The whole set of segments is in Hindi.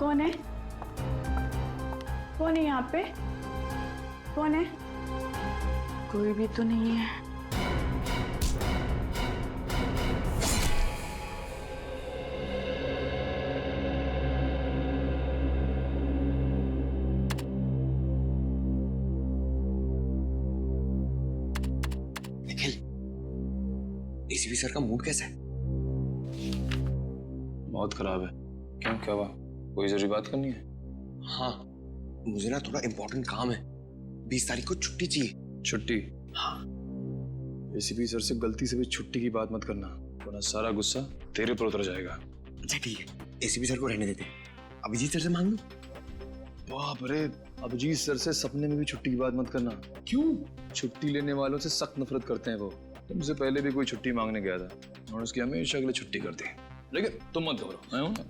कौन है? कौन है यहाँ पे? कौन है? कोई भी तो नहीं है। निखिल, एसीपी सर का मूड कैसा है? बहुत खराब है। क्यों, क्या हुआ? कोई जरूरी बात करनी है? हाँ, मुझे ना थोड़ा इम्पोर्टेंट काम है। 20 तारीख को छुट्टी चाहिए। छुट्टी? हाँ। एसीपी सर से गलती से भी छुट्टी की बात मत करना, वरना सारा गुस्सा तेरे पर उतर जाएगा। अच्छा ठीक है, एसीपी सर को रहने देते। अभिजीत सर से मांग लूं? बाप रे, अभिजीत सर से सपने में भी छुट्टी की बात मत करना। क्यों? छुट्टी लेने वालों से सख्त नफरत करते हैं वो। तुमसे पहले भी कोई छुट्टी मांगने गया था और उसकी हमेशा के लिए छुट्टी कर दी। लेकिन तुम मत घबराओ, मैं हूं ना।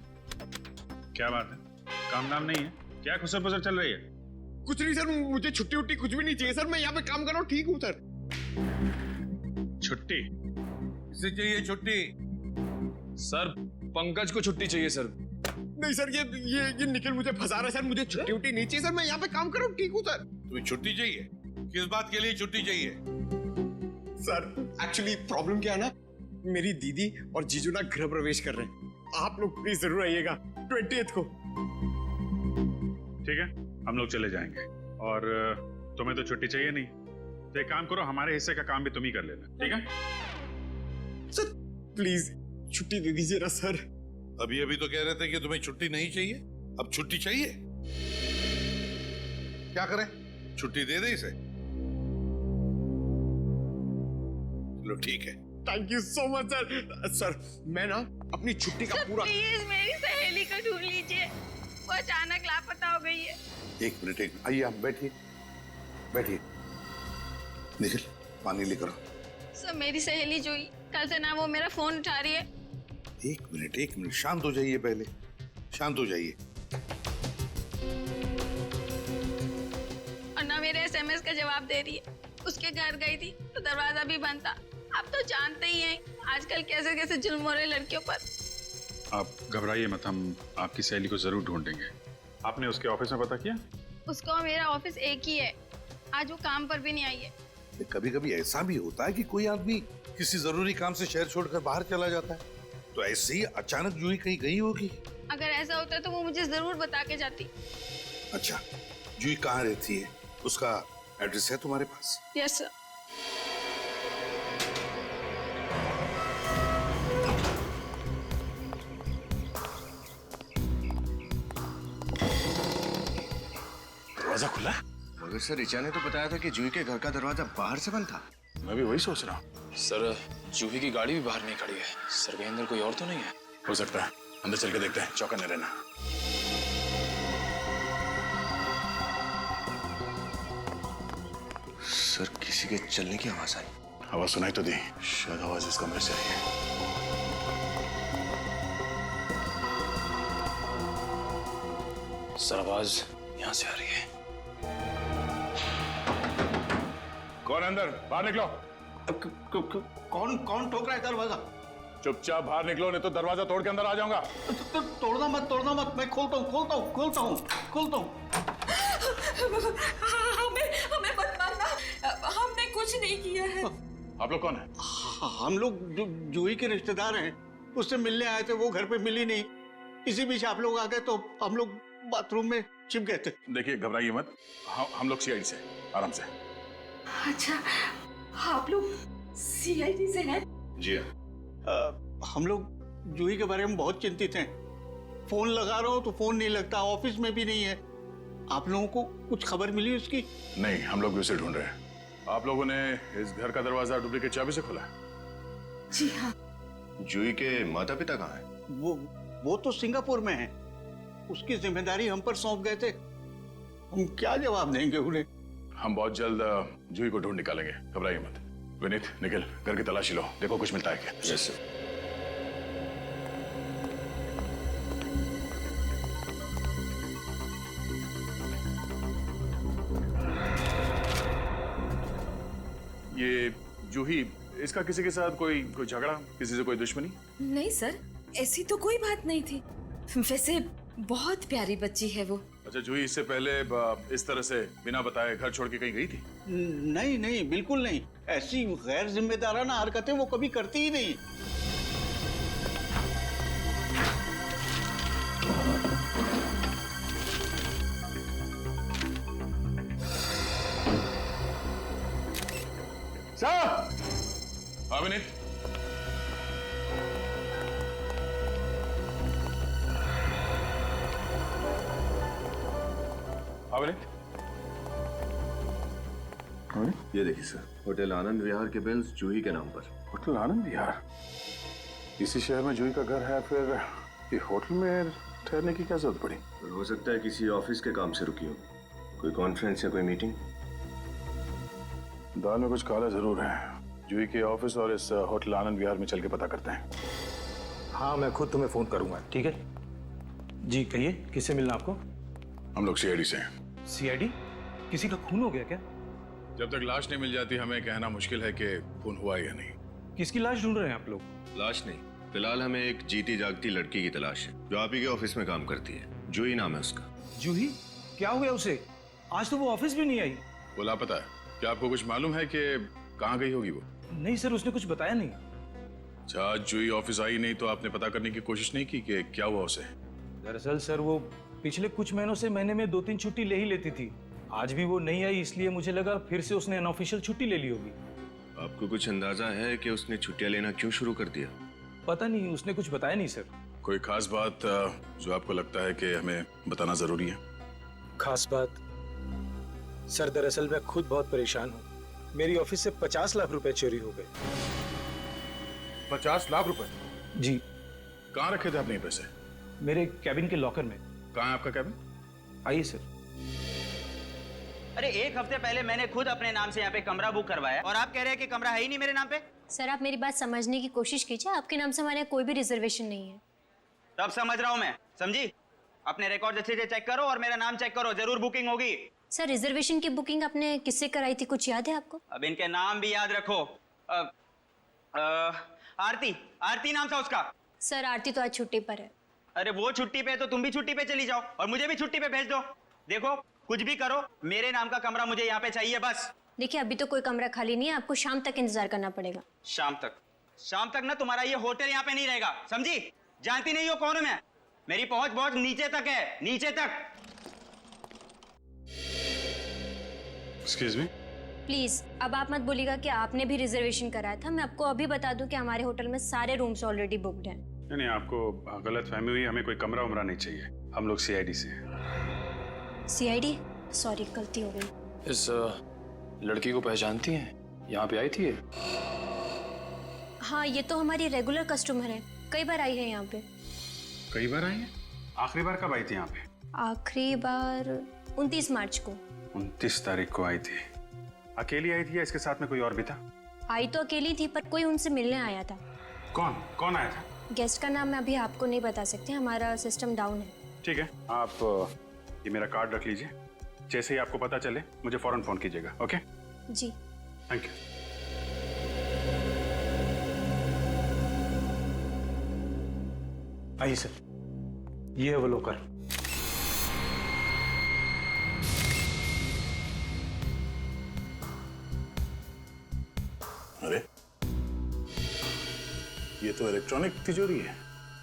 क्या बात है? काम नाम नहीं है क्या? खुसर पुसर चल रही है? कुछ नहीं सर, मुझे छुट्टी उट्टी कुछ भी नहीं चाहिए सर। मैं यहाँ पे काम कर रहा हूँ, ठीक हूँ सर। छुट्टी? किसे चाहिए छुट्टी? सर, पंकज को छुट्टी चाहिए सर। नहीं सर, ये निखिल मुझे फंसा रहा है सर। मुझे छुट्टी उट्टी नहीं चाहिए सर। मैं यहाँ पे काम कर रहा हूँ, ठीक हूँ सर। तुम्हें छुट्टी चाहिए? किस बात के लिए छुट्टी चाहिए? सर एक्चुअली प्रॉब्लम क्या है ना, मेरी दीदी और जीजू ना गृह प्रवेश कर रहे हैं। आप लोग प्लीज जरूर आइएगा 20th को। ठीक है, हम लोग चले जाएंगे। और तुम्हें तो छुट्टी चाहिए नहीं, तो एक काम करो, हमारे हिस्से का काम भी तुम ही कर लेना, ठीक है? सर प्लीज छुट्टी दे दीजिए ना सर। अभी अभी तो कह रहे थे कि तुम्हें छुट्टी नहीं चाहिए, अब छुट्टी चाहिए। क्या करें, छुट्टी दे दे इसे? चलो ठीक है। Thank you so much sir. Sir मैं ना अपनी छुट्टी का पूरा। प्लीज मेरी सहेली को ढूंढ लीजिए, वो अचानक लापता हो गई है। एक मिनट, आइए आप बैठिए, बैठिए। निखिल, पानी लेकर आओ। सर मेरी सहेली जोई, कल से ना वो मेरा फोन उठा रही है। एक मिनट, शांत हो जाइए, पहले शांत हो जाइए। और ना मेरे एसएमएस का जवाब दे रही है। उसके घर गई थी तो दरवाजा भी बंद था। आप तो जानते ही हैं आजकल कैसे कैसे जुल्म हो रहे लड़कियों पर। आप घबराइए मत, हम आपकी सहेली को जरूर ढूंढेंगे। आपने उसके ऑफिस में पता किया? उसका और मेरा ऑफिस एक ही है। आज वो काम पर भी नहीं आई है। कभी कभी ऐसा भी होता है कि कोई आदमी किसी जरूरी काम से शहर छोड़कर बाहर चला जाता है, तो ऐसे ही अचानक जूही कहीं गई होगी। अगर ऐसा होता तो वो मुझे जरूर बता के जाती। अच्छा, जूही कहाँ रहती है? उसका एड्रेस है तुम्हारे पास? Yes sir. दरवाजा खुला? मगर सर ऋचा ने तो बताया था कि जूही के घर का दरवाजा बाहर से बंद था। मैं भी वही सोच रहा हूँ। सर, जूही की गाड़ी भी बाहर नहीं खड़ी है। सर के अंदर कोई और तो नहीं है? हो सकता है, अंदर चल के देखते हैं, चौकन्ने रहना। सर किसी के चलने की आवाज आई। आवाज सुनाई तो दी, शायद आवाज इस कमरे से आई है। सर, आवाज यहाँ से आ रही है। कौन अंदर? बाहर निकलो। कौन ठोक रहा है दरवाजा? चुपचाप बाहर निकलो, नहीं तो दरवाजा तोड़ के अंदर आ जाऊंगा। तोड़ना मत, मैं खोलता हूँ। हमें मत मारना, हमने कुछ नहीं किया है। आप लोग कौन है? हम लोग जूही के रिश्तेदार हैं, उससे मिलने आए थे, वो घर पे मिली नहीं। इसी बीच आप लोग आ गए तो हम लोग बाथरूम में छिप गए थे। देखिए घबराइए मत, हम लोग सीआईडी से, आराम से। अच्छा, आप लोग सीआईडी से हैं? जी हाँ। हम लोग जूही के बारे में बहुत चिंतित हैं। फोन लगा रहा हूँ तो फोन नहीं लगता, ऑफिस में भी नहीं है। आप लोगों को कुछ खबर मिली उसकी? नहीं, हम लोग भी उसे ढूंढ रहे हैं। आप लोगों ने इस घर का दरवाजा डुप्लीकेट चाबी से खोला है? जी हाँ। जूही के माता पिता कहाँ हैं? वो तो सिंगापुर में है। उसकी जिम्मेदारी हम पर सौंप गए थे, हम क्या जवाब देंगे उन्हें? हम बहुत जल्द जूही को ढूंढ निकालेंगे, घबराइए मत। विनीत, निखिल, घर की तलाशी लो, देखो कुछ मिलता है क्या। Yes sir. ये जूही, इसका किसी के साथ कोई झगड़ा, किसी से कोई दुश्मनी? नहीं सर, ऐसी तो कोई बात नहीं थी। वैसे बहुत प्यारी बच्ची है वो। अच्छा जूही, इससे पहले इस तरह से बिना बताए घर छोड़ के कहीं गई थी? नहीं नहीं, बिल्कुल नहीं। ऐसी गैर जिम्मेदाराना हरकतें वो कभी करती ही नहीं। हाँ विनीत। हाँ विनीत। ये देखिए सर, होटल आनंद विहार के बिल्स जूही के नाम पर। होटल आनंद विहार? इसी शहर में जूही का घर है, फिर ये होटल में ठहरने की क्या जरूरत पड़ी? हो सकता है किसी ऑफिस के काम से रुकी हो, कोई कॉन्फ्रेंस या कोई मीटिंग। दाल में कुछ काला जरूर है। जूही के ऑफिस और इस होटल आनंद विहार में चल के पता करते हैं। हाँ, मैं खुद तुम्हें फोन करूंगा, ठीक है? जी कहिए, किससे मिलना आपको? हम लोग सीआईडी से हैं। सीआईडी? किसी का खून हो गया क्या? जब तक लाश नहीं मिल जाती हमें कहना मुश्किल है कि खून हुआ या नहीं। किसकी लाश ढूंढ रहे हैं आप लोग? लाश नहीं, फिलहाल हमें एक जीती जागती लड़की की तलाश है जो आप ही के ऑफिस में काम करती है। जूही नाम है उसका। जूही? क्या हो गया उसे? आज तो वो ऑफिस भी नहीं आई। वो लापता है। क्या आपको कुछ मालूम है कि कहाँ गई होगी वो? नहीं सर, उसने कुछ बताया नहीं। अच्छा, आज जूही ऑफिस आई नहीं तो आपने पता करने की कोशिश नहीं की कि क्या हुआ उसे? दरअसल सर वो पिछले कुछ महीनों से महीने में 2-3 छुट्टी ले ही लेती थी। आज भी वो नहीं आई, इसलिए मुझे लगा फिर से उसने अनऑफिशियल छुट्टी ले ली होगी। आपको कुछ अंदाजा है कि उसने छुट्टियां लेना क्यों शुरू कर दिया? पता नहीं, उसने कुछ बताया नहीं सर। कोई खास बात जो आपको लगता है कि हमें बताना जरूरी है? खास बात? सर दरअसल मैं खुद बहुत परेशान हूँ। मेरी ऑफिस से 50 लाख रुपए चोरी हो गए। 50 लाख रुपए? जी। कहाँ रखे थे आपने ये पैसे? मेरे कैबिन के लॉकर में। कहाँ है आपका कैबिन? आइए सर। अरे एक हफ्ते पहले मैंने खुद अपने नाम से यहाँ पे कमरा बुक करवाया और आप कह रहे हैं कि कमरा है ही नहीं मेरे नाम पे। सर आप मेरी बात समझने की कोशिश कीजिए, आपके नाम से हमारे यहाँ कोई भी रिजर्वेशन नहीं है। तब समझ रहा हूँ मैं, समझी? अपने रिकॉर्ड अच्छे से चेक करो और मेरा नाम चेक करो, जरूर बुकिंग होगी। सर रिजर्वेशन की बुकिंग आपने किससे कराई थी, कुछ याद है आपको? अब इनके नाम भी याद रखो। आरती, आरती नाम था उसका। सर आरती तो आज छुट्टी पर है। अरे वो छुट्टी पे तो तुम भी छुट्टी पे चली जाओ और मुझे भी छुट्टी पे भेज दो। देखो कुछ भी करो, मेरे नाम का कमरा मुझे यहाँ पे चाहिए बस। देखिए अभी तो कोई कमरा खाली नहीं है, आपको शाम तक इंतजार करना पड़ेगा। शाम तक? शाम तक ना तुम्हारा ये होटल यहाँ पे नहीं रहेगा, समझी? जानती नहीं हो कौन हूं मैं? मेरी पहुंच बहुत नीचे तक है, नीचे तक। Excuse me? प्लीज अब आप मत बोलिएगा कि आपने भी रिजर्वेशन कराया था। मैं आपको अभी बता दूं कि हमारे होटल में सारे रूम्स ऑलरेडी बुक्ड हैं। नहीं, आपको गलत फहमी हुई। हमें कोई कमरा उमरा नहीं चाहिए। हम लोग सीआईडी से हैं। सीआईडी? सॉरी गलती हो गई। इस लड़की को पहचानती हैं? यहाँ पे आई थी ये? हाँ ये तो हमारी रेगुलर कस्टमर है, कई बार आई है यहाँ पे। कई बार आई है? आखिरी बार कब आई थी यहाँ पे? आखिरी बार 29 मार्च को। 29 तारीख को आई थी। अकेली आई थी या इसके साथ में कोई और भी था? आई तो अकेली थी पर कोई उनसे मिलने आया था। कौन कौन आया था? गेस्ट का नाम मैं अभी आपको नहीं बता सकती, हमारा सिस्टम डाउन है। ठीक है, आप ये मेरा कार्ड रख लीजिए। जैसे ही आपको पता चले मुझे फौरन फोन कीजिएगा। ओके जी थैंक यू। आइए सर, ये है वो लॉकर। अरे ये तो इलेक्ट्रॉनिक तिजोरी है।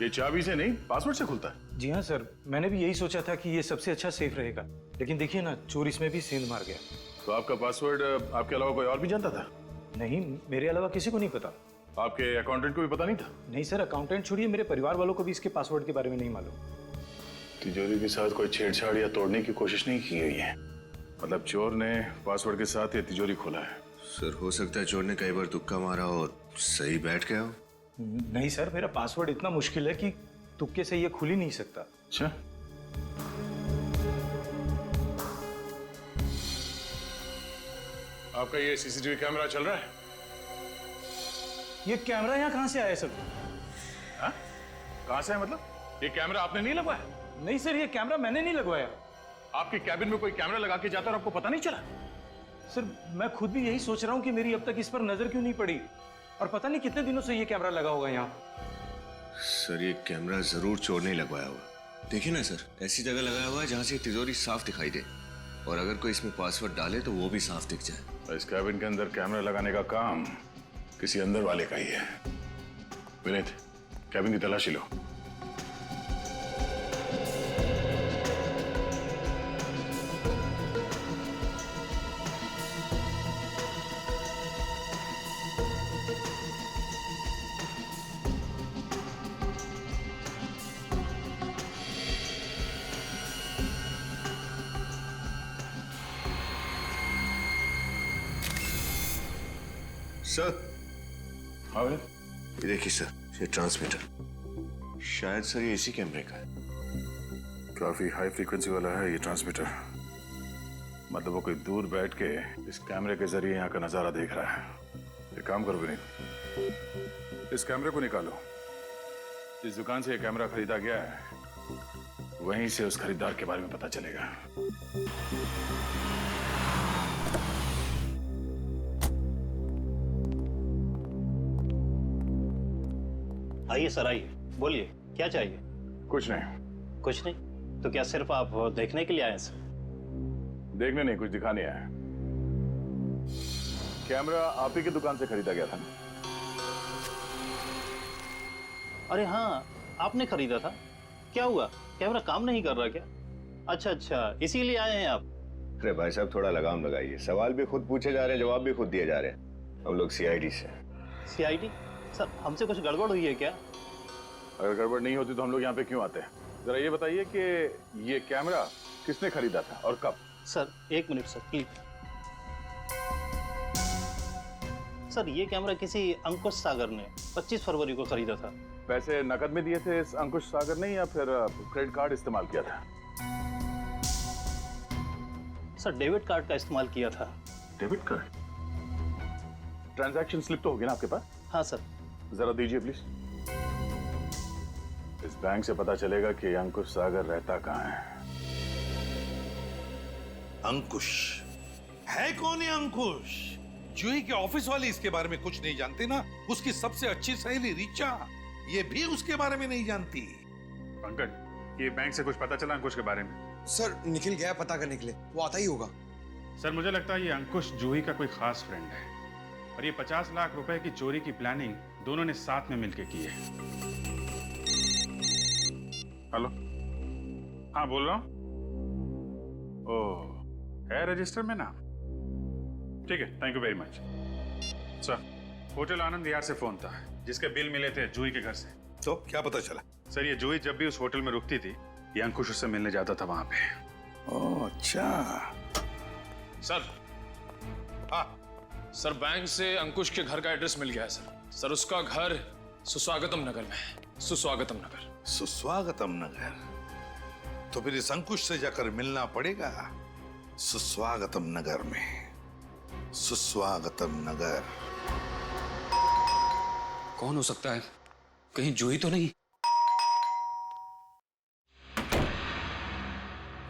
ये चाबी से नहीं पासवर्ड से खुलता है? जी हाँ सर, मैंने भी यही सोचा था कि ये सबसे अच्छा सेफ रहेगा, लेकिन देखिए ना चोर इसमें भी सेंध मार गया। तो आपका पासवर्ड आपके अलावा कोई और भी जानता था? नहीं, मेरे अलावा किसी को नहीं पता। आपके अकाउंटेंट को भी पता नहीं था? नहीं सर, अकाउंटेंट छोड़िए, मेरे परिवार वालों को भी इसके पासवर्ड के बारे में नहीं मालूम। तिजोरी के साथ कोई छेड़छाड़ या तोड़ने की कोशिश नहीं की गई है? मतलब चोर ने पासवर्ड के साथ ये तिजोरी खोला है? सर हो सकता है चोर ने कई बार तुक्का मारा और सही बैठ गया हो। नहीं सर, मेरा पासवर्ड इतना मुश्किल है कि तुक्के से ये खुल ही नहीं सकता। अच्छा, आपका ये सीसीटीवी कैमरा चल रहा है? ये कैमरा यहाँ कहाँ से आया सर? हाँ? कहाँ से है मतलब? ये कैमरा आपने नहीं लगवाया? नहीं सर, ये कैमरा मैंने नहीं लगवाया। आपके कैबिन में कोई कैमरा लगा के जाता और आपको पता नहीं चला? सर मैं खुद भी यही सोच रहा हूँ कि मेरी अब तक इस पर नजर क्यों नहीं पड़ी, और पता नहीं कितने दिनों से ये कैमरा लगा होगा यहाँ। सर ये कैमरा जरूर चोर ने लगवाया होगा। देखिए ना सर, ऐसी जगह लगाया हुआ है जहाँ से तिजोरी साफ दिखाई दे, और अगर कोई इसमें पासवर्ड डाले तो वो भी साफ दिख जाए। इस कैबिन के अंदर कैमरा लगाने का काम किसी अंदर वाले का ही है। विनीत, कैबिन की तलाशी लो। सर, हाँ विनीत? ये देखिए सर, ये ट्रांसमीटर शायद सर ये इसी कैमरे का है। काफी हाई फ्रीक्वेंसी वाला है ये ट्रांसमीटर। मतलब वो कोई दूर बैठ के इस कैमरे के जरिए यहाँ का नजारा देख रहा है। एक काम करो विनीत, इस कैमरे को निकालो। जिस दुकान से ये कैमरा खरीदा गया है वहीं से उस खरीदार के बारे में पता चलेगा। आइए सर, आइए, बोलिए क्या चाहिए। कुछ नहीं। कुछ नहीं तो क्या सिर्फ आप देखने के लिए आए सर? देखने नहीं, कुछ दिखाने आया। कैमरा आप ही की दुकान से खरीदा गया था ना? अरे हाँ, आपने खरीदा था। क्या हुआ, कैमरा काम नहीं कर रहा क्या? अच्छा अच्छा, इसीलिए आए हैं आप। अरे भाई साहब, थोड़ा लगाम लगाइए। सवाल भी खुद पूछे जा रहे हैं, जवाब भी खुद दिए जा रहे हैं। हम लोग सीआईडी से। सीआईडी? सर, हमसे कुछ गड़बड़ हुई है क्या? अगर गड़बड़ नहीं होती तो हम लोग यहाँ पे क्यों आते हैं? जरा ये बताइए कि ये कैमरा किसने खरीदा था और कब? सर, एक मिनट सर, प्लीज। सर, ये कैमरा किसी अंकुश सागर ने 25 फरवरी को खरीदा था। पैसे नकद में दिए थे इस अंकुश सागर ने या फिर क्रेडिट कार्ड इस्तेमाल किया था? सर, डेबिट कार्ड का इस्तेमाल किया था। Debit card? ट्रांजैक्शन स्लिप तो होगी ना आपके पास? हाँ सर। जरा दीजिए प्लीज। इस बैंक से पता चलेगा कि अंकुश सागर रहता कहाँ है। अंकुश है कौन है? अंकुश जूही के ऑफिस वाली इसके बारे में कुछ नहीं जानते ना। उसकी सबसे अच्छी सहेली रीचा, ये भी उसके बारे में नहीं जानती। पंकज, ये बैंक से कुछ पता चला अंकुश के बारे में? सर, निखिल गया पता करने के लिए, वो आता ही होगा। सर, मुझे लगता है ये अंकुश जूही का कोई खास फ्रेंड है और ये 50 लाख रुपए की चोरी की प्लानिंग दोनों ने साथ में मिलकर की है। हेलो, हाँ बोल रहा हूँ। ओह, है रजिस्टर में नाम? ठीक है, thank you very much. Sir, hotel Anand Vihar से फोन था जिसके बिल मिले थे जूही के घर से। तो क्या पता चला? सर, ये जूही जब भी उस होटल में रुकती थी ये अंकुश उससे मिलने जाता था वहां पे। ओह अच्छा। सर, हाँ सर, बैंक से अंकुश के घर का एड्रेस मिल गया है सर। सर, उसका घर सुस्वागतम नगर में है। सुस्वागतम नगर। सुस्वागतम नगर? तो फिर इस अंकुश से जाकर मिलना पड़ेगा सुस्वागतम नगर में। सुस्वागतम नगर। कौन हो सकता है? कहीं जूही तो नहीं?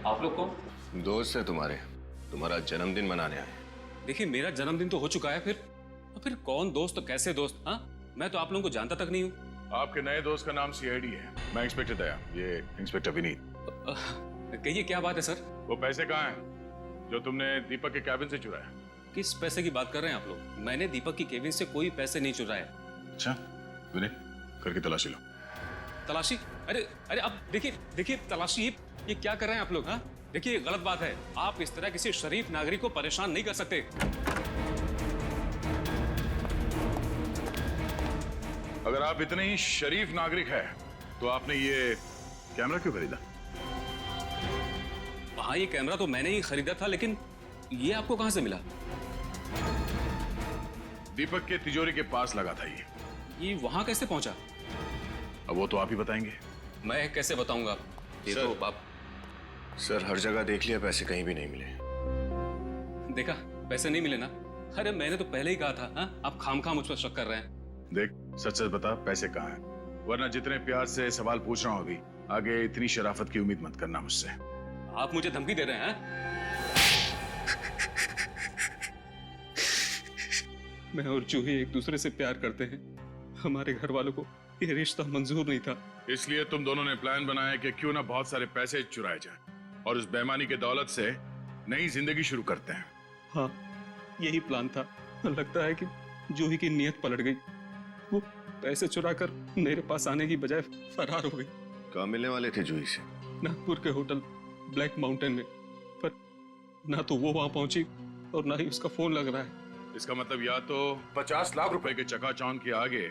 आप लोग कौन? दोस्त है तुम्हारा जन्मदिन मनाने आए। देखिए, मेरा जन्मदिन तो हो चुका है, फिर कौन दोस्त तो कैसे दोस्त? हाँ, मैं तो आप लोगों को जानता तक नहीं हूँ। आपके नए दोस्त का नाम सीआईडी है। मैं इंस्पेक्टर दया, ये इंस्पेक्टर विनीत। कहिए, क्या बात है सर? वो पैसे कहाँ हैं जो तुमने दीपक के कैबिन से चुराया? किस पैसे की बात कर रहे हैं आप लोग? मैंने दीपक की केबिन से कोई पैसे नहीं चुराए। अच्छा विनीत, घर की तलाशी लो। तलाशी? अरे अरे, अब देखिए तलाशी, ये क्या कर रहे हैं आप लोग? हाँ, देखिए, गलत बात है। आप इस तरह किसी शरीफ नागरिक को परेशान नहीं कर सकते। अगर आप इतने ही शरीफ नागरिक हैं तो आपने ये कैमरा क्यों खरीदा? हाँ, ये कैमरा तो मैंने ही खरीदा था, लेकिन ये आपको कहां से मिला? दीपक के तिजोरी के पास लगा था ये वहां कैसे पहुंचा? अब वो तो आप ही बताएंगे। मैं कैसे बताऊंगा? ये सर, तो बाप। सर, हर जगह देख लिया, पैसे कहीं भी नहीं मिले। देखा, पैसे नहीं मिले ना? अरे मैंने तो पहले ही कहा था। हाँ, आप खामखा मुझ पर शक कर रहे हैं। देख, सच सच बता, पैसे कहाँ हैं? वरना जितने प्यार से सवाल पूछ रहा हूं अभी, आगे इतनी शराफत की उम्मीद मत करना मुझसे। आप मुझे धमकी दे रहे हैं? मैं और जूही एक दूसरे से प्यार करते हैं। हमारे घर वालों को ये रिश्ता मंजूर नहीं था। इसलिए तुम दोनों ने प्लान बनाया कि क्यों ना बहुत सारे पैसे चुराए जाए और उस बेईमानी के दौलत से नई जिंदगी शुरू करते हैं। हाँ, यही प्लान था। लगता है कि जूही की नीयत पलट गई। वो पैसे चुराकर मेरे पास आने की बजाय फरार हो गई। कहाँ मिलने वाले थे जूही से? नागपुर के होटल ब्लैक माउंटेन में, पर ना तो वो वहां पहुंची और ना ही उसका फोन लग रहा है। इसका मतलब या तो 50 लाख रुपए के चकाचौंध के आगे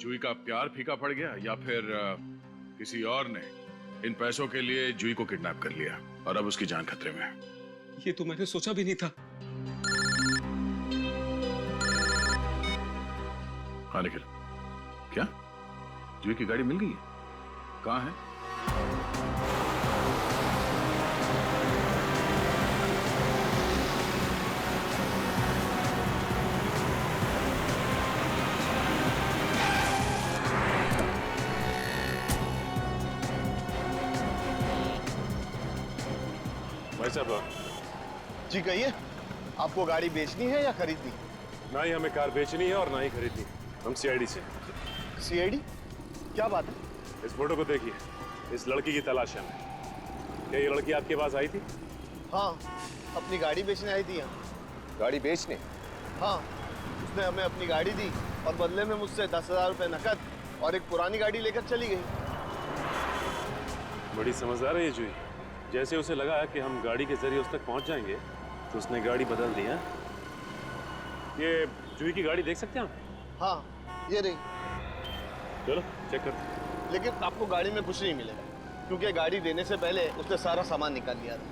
जूही का प्यार फीका पड़ गया, या फिर किसी और ने इन पैसों के लिए जूही को किडनैप कर लिया और अब उसकी जान खतरे में है। ये तो मैंने सोचा भी नहीं था। हाँ निखिल, क्या जूही की गाड़ी मिल गई है? कहाँ है? भाई साहब जी कहिए, आपको गाड़ी बेचनी है या खरीदनी? ना ही हमें कार बेचनी है और ना ही खरीदनी। हम सीआईडी से। सीआईडी? क्या बात है? इस फोटो को देखिए, इस लड़की की तलाश है हमें। क्या ये लड़की आपके पास आई थी? हाँ, अपनी गाड़ी बेचने आई थी यहाँ। गाड़ी बेचने? हाँ, उसने हमें अपनी गाड़ी दी और बदले में मुझसे 10,000 रुपए नकद और एक पुरानी गाड़ी लेकर चली गई। बड़ी समझदार है ये जूही। जैसे उसे लगा कि हम गाड़ी के जरिए उस तक पहुंच जाएंगे तो उसने गाड़ी बदल दी है। ये जूही की गाड़ी देख सकते हैं आप? हाँ, ये रही। चलो चेक करते। लेकिन आपको गाड़ी में कुछ नहीं मिलेगा, क्योंकि गाड़ी देने से पहले उसने सारा सामान निकाल लिया था।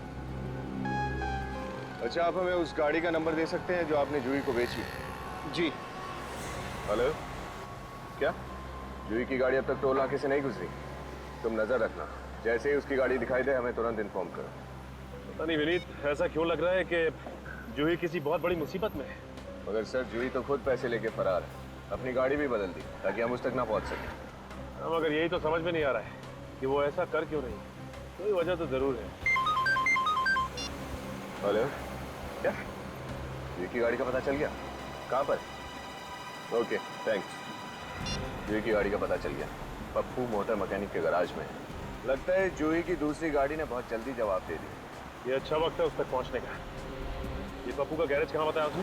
अच्छा, आप हमें उस गाड़ी का नंबर दे सकते हैं जो आपने जूही को बेची? जी। हेलो, क्या जूही की गाड़ी अब तक टोल नाके से नहीं गुजरी? तुम नजर रखना, जैसे ही उसकी गाड़ी दिखाई दे हमें तुरंत इन्फॉर्म करो। पता नहीं विनीत, ऐसा क्यों लग रहा है कि जूही किसी बहुत बड़ी मुसीबत में है। मगर सर, जूही तो खुद पैसे लेके फरार है, अपनी गाड़ी भी बदल दी ताकि हम उस तक ना पहुंच सकें। मगर यही तो समझ में नहीं आ रहा है कि वो ऐसा कर क्यों रही है। कोई वजह तो जरूर है। हेलो, क्या जूही की गाड़ी का पता चल गया? कहाँ पर? Okay thanks. जूही की गाड़ी का पता चल गया, पप्पू मोटर मैकेनिक के गैराज में। लगता है जूही की दूसरी गाड़ी ने बहुत जल्दी जवाब दे दिया। ये अच्छा वक्त है उस तक पहुंचने का। ये पप्पू का गैरेज कहाँ बताया उसने?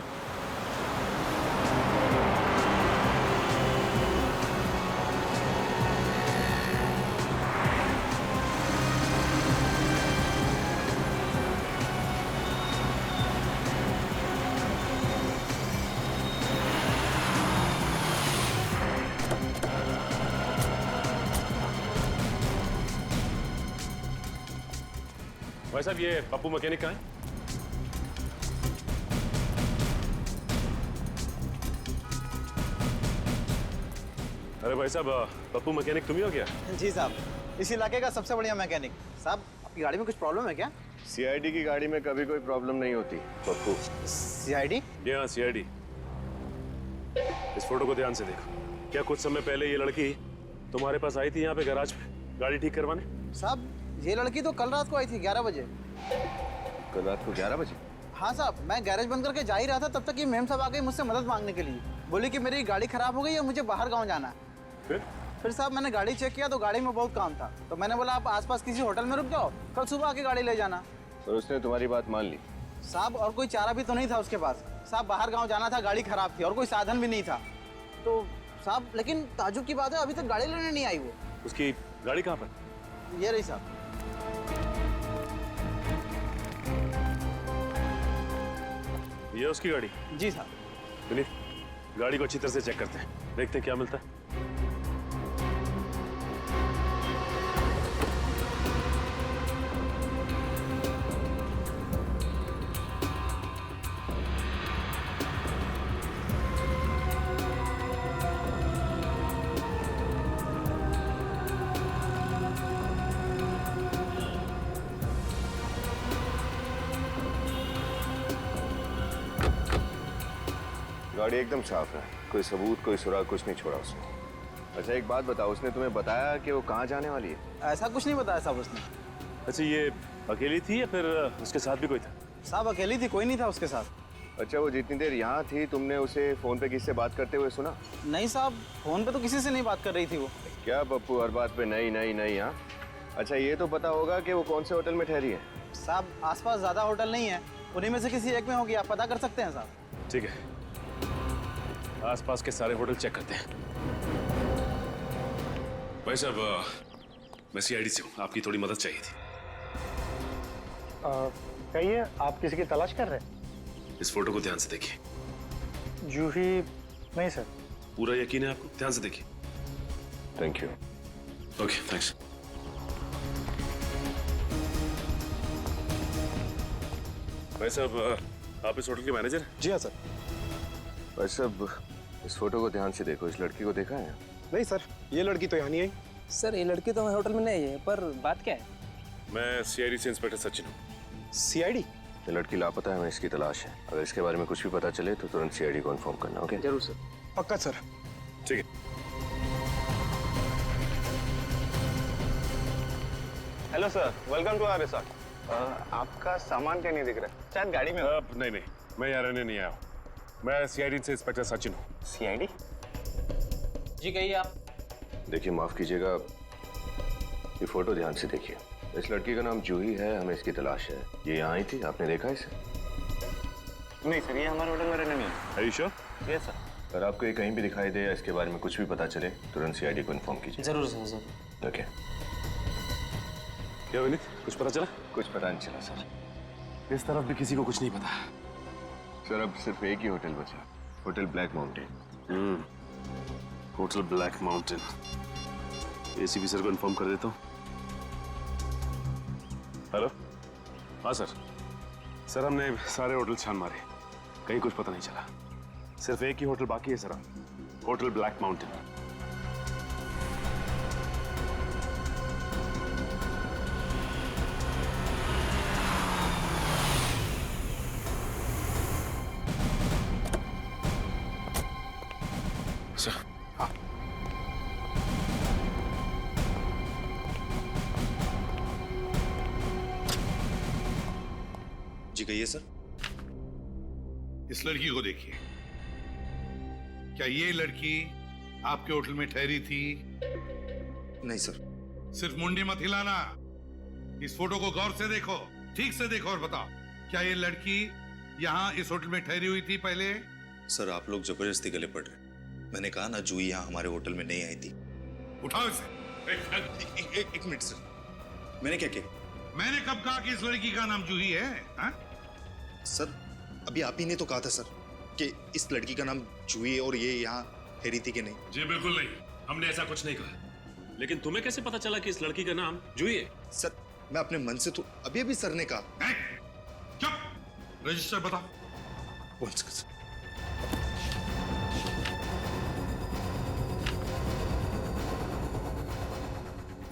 भाई साहब, ये पप्पू मैकेनिक कहाँ है? अरे भाई साहब, पप्पू मैकेनिक तुम ही हो क्या? जी साहब, इस इलाके का सबसे बढ़िया मैकेनिक। साहब, आपकी गाड़ी में कुछ प्रॉब्लम है क्या? सीआईडी की गाड़ी में कभी कोई प्रॉब्लम नहीं होती पप्पू। सीआईडी? जी हाँ, सीआईडी। इस फोटो को ध्यान से देखो। क्या कुछ समय पहले ये लड़की तुम्हारे पास आई थी यहाँ पे गैराज पे गाड़ी ठीक करवाने? साहब, ये लड़की तो कल रात को आई थी 11 बजे। कल रात को 11 बजे? हाँ साहब, मैं गैरेज बंद करके जा ही रहा था, तब तक ये मैम साहब आ गई मुझसे मदद मांगने के लिए। बोली कि मेरी गाड़ी खराब हो गई है, मुझे बाहर गाँव जाना है। फिर साहब मैंने गाड़ी चेक किया तो गाड़ी में बहुत काम था, तो मैंने बोला आप आसपास किसी होटल में रुक जाओ, कल सुबह आके गाड़ी ले जाना। और उसने तुम्हारी बात मान ली? साहब, और कोई चारा भी तो नहीं था उसके पास। साहब, बाहर गांव जाना था, गाड़ी खराब थी और कोई साधन भी नहीं था। तो साहब, लेकिन ताजुब की बात है, अभी तक गाड़ी लेने नहीं आई वो। उसकी गाड़ी कहाँ पर? ये रही साहब। ये उसकी गाड़ी? जी साहब। विनीत, गाड़ी को अच्छी तरह से चेक करते हैं, देखते हैं क्या मिलता है। गाड़ी एकदम साफ है, कोई सबूत कोई सुराग कुछ नहीं छोड़ा उसने। अच्छा एक बात बताओ, उसने तुम्हें बताया कि वो कहाँ जाने वाली है? ऐसा कुछ नहीं बताया साहब उसने। अच्छा, ये अकेली थी या फिर उसके साथ भी कोई था? साहब अकेली थी, कोई नहीं था उसके साथ। अच्छा, वो जितनी देर यहाँ थी तुमने उसे फोन पे किससे बात करते हुए सुना? नहीं साहब, फोन पे तो किसी से नहीं बात कर रही थी वो। क्या पप्पू, हर बात पे नहीं नहीं नहीं? हाँ, अच्छा ये तो पता होगा कि वो कौन से होटल में ठहरी है? साहब आसपास ज्यादा होटल नहीं है, उन्हीं में से किसी एक में होगी, आप पता कर सकते हैं साहब। ठीक है, आसपास के सारे होटल चेक करते हैं। भाई साहब, मैं सीआईडी से हूँ, आपकी थोड़ी मदद चाहिए थी। कहिए, आप किसी की तलाश कर रहे हैं? इस फोटो को ध्यान से देखिए। जूही नहीं सर। पूरा यकीन है आपको? ध्यान से देखिए। Thank you. Okay, thanks. भाई साहब, आप इस होटल के मैनेजर हैं? जी हाँ सर। भाई साहब, इस फोटो को ध्यान से देखो। इस लड़की को देखा है? नहीं सर, ये लड़की तो यहाँ नहीं आई। सर ये लड़की तो हमारे होटल में नहीं है, पर बात क्या है? मैं सीआईडी से इंस्पेक्टर सचिन हूँ। सीआईडी? ये लड़की लापता है, हमें इसकी तलाश है। अगर इसके बारे में कुछ भी पता चले तो तुरंत सीआईडी को इन्फॉर्म करना। ओके? जरूर सर। पक्का सर। ठीक है। Hello sir, welcome to our resort. आपका सामान क्या नहीं दिख रहा है? शायद गाड़ी में हो। नहीं, मैं यहाँ रहने नहीं आया हूँ। मैं सीआईडी से इंस्पेक्टर सचिन हूँ। सीआईडी? जी कहिए आप। देखिए, माफ कीजिएगा, ये फोटो ध्यान से देखिए। इस लड़की का नाम जूही है, हमें इसकी तलाश है। ये यहाँ आई थी, आपने देखा इसे? नहीं सर, ये हमारे होटल में रहने नहीं है। Are you sure? Yes sir. अगर आपको ये कहीं भी दिखाई दे या इसके बारे में कुछ भी पता चले, तुरंत सीआईडी को इन्फॉर्म कीजिए। जरूर सर, जरूर। ओके। क्या विनीत, कुछ पता चला? कुछ पता नहीं चला सर। इस तरफ भी किसी को कुछ नहीं पता। सर अब सिर्फ एक ही होटल बचा, hotel black mountain. Hotel black mountain. ACP sir को इन्फॉर्म कर देता हूँ। हेलो? हाँ सर, हमने सारे होटल छान मारे, कहीं कुछ पता नहीं चला। सिर्फ एक ही होटल बाकी है sir, hotel black mountain. Sir, हाँ। जी कहिए सर। इस लड़की को देखिए। क्या ये लड़की आपके होटल में ठहरी थी? नहीं सर। सिर्फ मुंडी मत हिलाना, इस फोटो को गौर से देखो, ठीक से देखो और बताओ, क्या ये लड़की यहाँ इस होटल में ठहरी हुई थी पहले? सर आप लोग जबरदस्ती गले पड़ रहे। मैंने कहा ना, जूही यहाँ हमारे होटल में नहीं आई थी। उठाओ इसे। एक मिनट सर, मैंने क्या किया? मैंने कब कहा कि इस लड़की का नाम जूही है? हा? सर अभी आप ही ने तो कहा था सर कि इस लड़की का नाम जूही है और ये यहाँ ठहरी थी कि नहीं? जी बिल्कुल नहीं, हमने ऐसा कुछ नहीं कहा। लेकिन तुम्हें कैसे पता चला कि इस लड़की का नाम जूही है? सर मैं अपने मन से तो अभी सर ने कहा। चुप, रजिस्टर बताओ।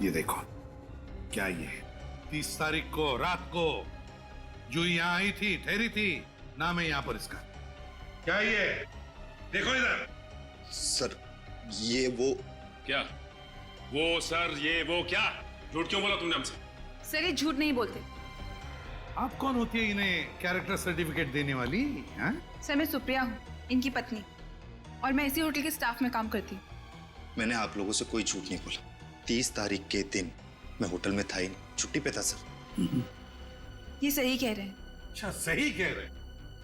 ये देखो, क्या ये 30 तारीख को रात को जूही यहाँ आई थी, ठहरी थी, नाम है यहाँ पर इसका। क्या ये देखो इधर। सर ये वो क्या? वो सर, ये वो क्या? झूठ क्यों बोला तुमने हमसे? सर ये झूठ नहीं बोलते। आप कौन होती है इन्हें कैरेक्टर सर्टिफिकेट देने वाली? हाँ? सर मैं सुप्रिया हूँ, इनकी पत्नी, और मैं इसी होटल के स्टाफ में काम करती हूँ। मैंने आप लोगों से कोई झूठ नहीं बोला। 30 तारीख के दिन मैं होटल में था ही नहीं, छुट्टी पे था सर। ये सही कह रहे हैं। अच्छा सही कह रहे हैं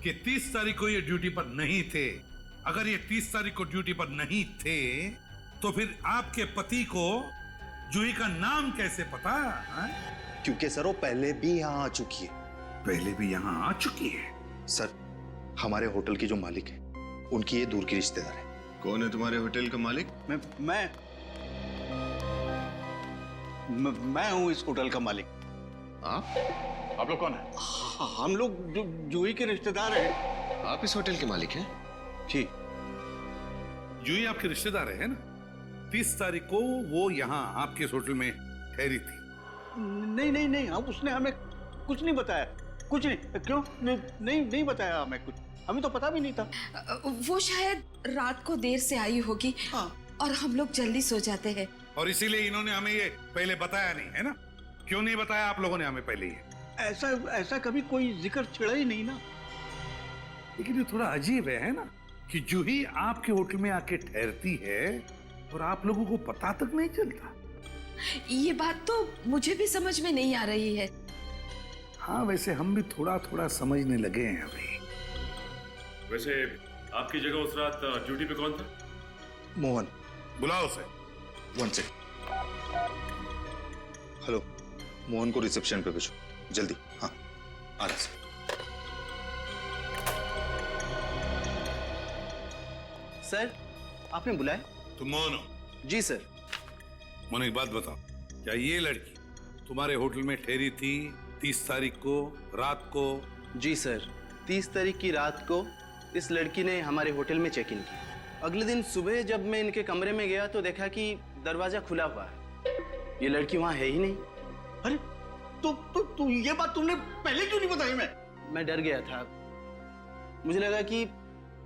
कि 30 तारीख को ये ड्यूटी पर नहीं थे। अगर ये 30 तारीख को ड्यूटी पर नहीं थे तो फिर आपके पति को जूही का नाम कैसे पता? हाँ? क्योंकि सर वो पहले भी यहाँ आ चुकी है। पहले भी यहाँ आ चुकी है? सर हमारे होटल की जो मालिक है उनकी ये दूर की रिश्तेदार है। कौन है तुम्हारे होटल का मालिक? मैं हूँ इस होटल का मालिक। आप लोग कौन है? हम लोग जूही के रिश्तेदार हैं। आप इस होटल के मालिक हैं? जी। जूही आपके रिश्तेदार है ना? 30 तारीख को वो यहाँ आपके होटल में ठहरी थी। नहीं, अब उसने हमें कुछ नहीं बताया। कुछ नहीं। क्यों? नहीं बताया हमें कुछ, हमें तो पता भी नहीं था। वो शायद रात को देर से आई होगी। हाँ। और हम लोग जल्दी सो जाते हैं, और इसीलिए इन्होंने हमें ये पहले बताया नहीं, है ना? क्यों नहीं बताया आप लोगों ने हमें पहले? ये ऐसा कभी कोई जिक्र छिड़ा ही नहीं ना। लेकिन ये थोड़ा अजीब है ना, कि जूही आपके होटल में आके ठहरती है और आप लोगों को पता तक नहीं चलता। ये बात तो मुझे भी समझ में नहीं आ रही है। हाँ, वैसे हम भी थोड़ा थोड़ा समझने लगे हैं अभी। वैसे आपकी जगह उस रात ड्यूटी पे कौन था? मोहन। बुलाओ उसे। One second. हेलो, मोहन को रिसेप्शन पे भेजो जल्दी। हाँ, आ रहा सर। सर, आपने बुलाया? तुम मोहन हो? जी सर। मोहन, एक बात बताओ, क्या ये लड़की तुम्हारे होटल में ठहरी थी 30 तारीख को रात को? जी सर, 30 तारीख की रात को इस लड़की ने हमारे होटल में चेक इन किया। अगले दिन सुबह जब मैं इनके कमरे में गया तो देखा कि दरवाजा खुला हुआ है। ये लड़की वहाँ है ही नहीं। अरे तो ये बात तुमने पहले क्यों नहीं बताई? मैं डर गया था। मुझे लगा कि